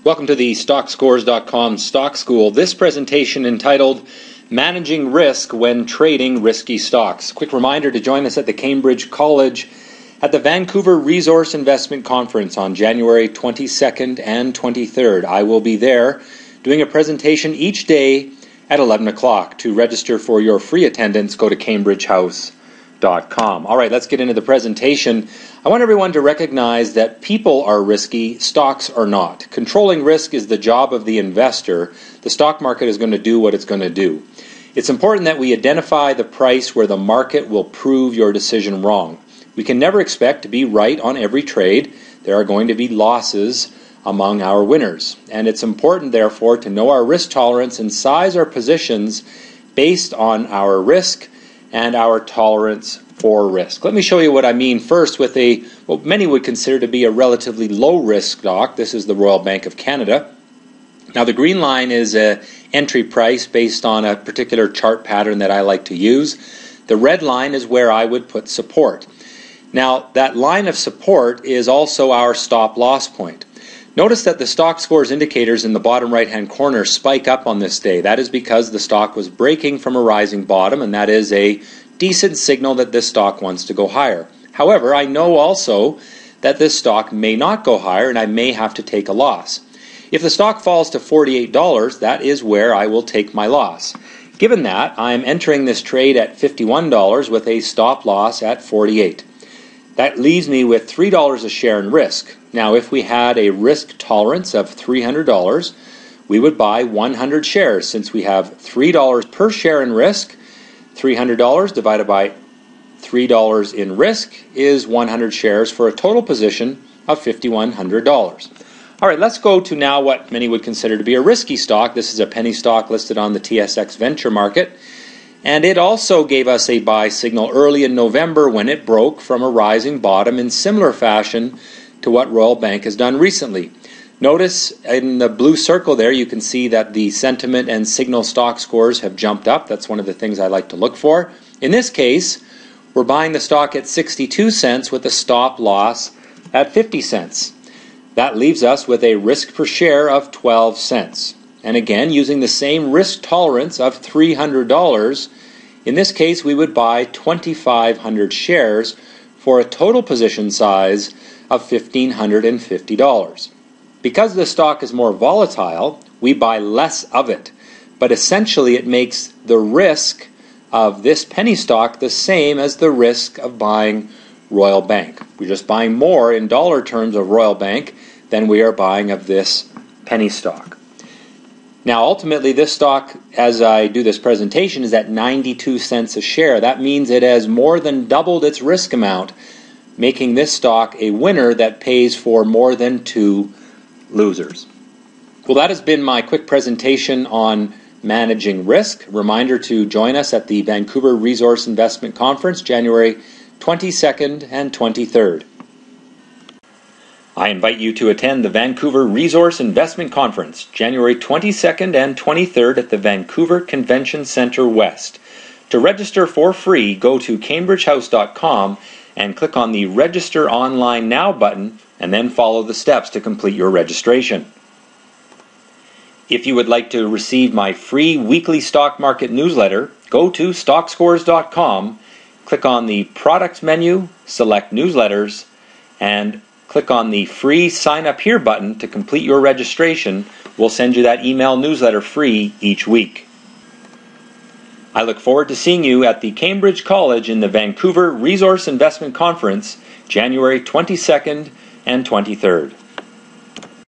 Welcome to the StockScores.com Stock School. This presentation entitled Managing Risk When Trading Risky Stocks. Quick reminder to join us at the Cambridge College at the Vancouver Resource Investment Conference on January 22nd and 23rd. I will be there doing a presentation each day at 11 o'clock. To register for your free attendance, go to cambridgehouse.com. All right, let's get into the presentation. I want everyone to recognize that people are risky, stocks are not. Controlling risk is the job of the investor. The stock market is going to do what it's going to do. It's important that we identify the price where the market will prove your decision wrong. We can never expect to be right on every trade. There are going to be losses among our winners. And it's important, therefore, to know our risk tolerance and size our positions based on our risk and our tolerance for risk. Let me show you what I mean first with what many would consider to be a relatively low-risk stock. This is the Royal Bank of Canada. Now, the green line is an entry price based on a particular chart pattern that I like to use. The red line is where I would put support. Now, that line of support is also our stop-loss point. Notice that the stock scores indicators in the bottom right-hand corner spike up on this day. That is because the stock was breaking from a rising bottom, and that is a decent signal that this stock wants to go higher. However, I know also that this stock may not go higher, and I may have to take a loss. If the stock falls to $48, that is where I will take my loss. Given that, I'm entering this trade at $51 with a stop loss at $48. That leaves me with $3 a share in risk. Now, if we had a risk tolerance of $300, we would buy 100 shares. Since we have $3 per share in risk, $300 divided by $3 in risk is 100 shares for a total position of $5,100. All right, let's go to now what many would consider to be a risky stock. This is a penny stock listed on the TSX Venture Market. And it also gave us a buy signal early in November when it broke from a rising bottom in similar fashion to what Royal Bank has done recently. Notice in the blue circle there you can see that the sentiment and signal stock scores have jumped up. That's one of the things I like to look for. In this case, we're buying the stock at 62 cents with a stop loss at 50 cents. That leaves us with a risk per share of 12 cents. And again, using the same risk tolerance of $300, in this case we would buy 2,500 shares for a total position size of $1,550. Because the stock is more volatile, we buy less of it. But essentially it makes the risk of this penny stock the same as the risk of buying Royal Bank. We're just buying more in dollar terms of Royal Bank than we are buying of this penny stock. Now, ultimately, this stock, as I do this presentation, is at 92 cents a share. That means it has more than doubled its risk amount, making this stock a winner that pays for more than two losers. Well, that has been my quick presentation on managing risk. Reminder to join us at the Vancouver Resource Investment Conference, January 22nd and 23rd. I invite you to attend the Vancouver Resource Investment Conference, January 22nd and 23rd at the Vancouver Convention Centre West. To register for free, go to cambridgehouse.com and click on the Register Online Now button and then follow the steps to complete your registration. If you would like to receive my free weekly stock market newsletter, go to StockScores.com, click on the Products menu, select Newsletters, and click on the free Sign Up Here button to complete your registration. We'll send you that email newsletter free each week. I look forward to seeing you at the Cambridge College in the Vancouver Resource Investment Conference, January 22nd and 23rd.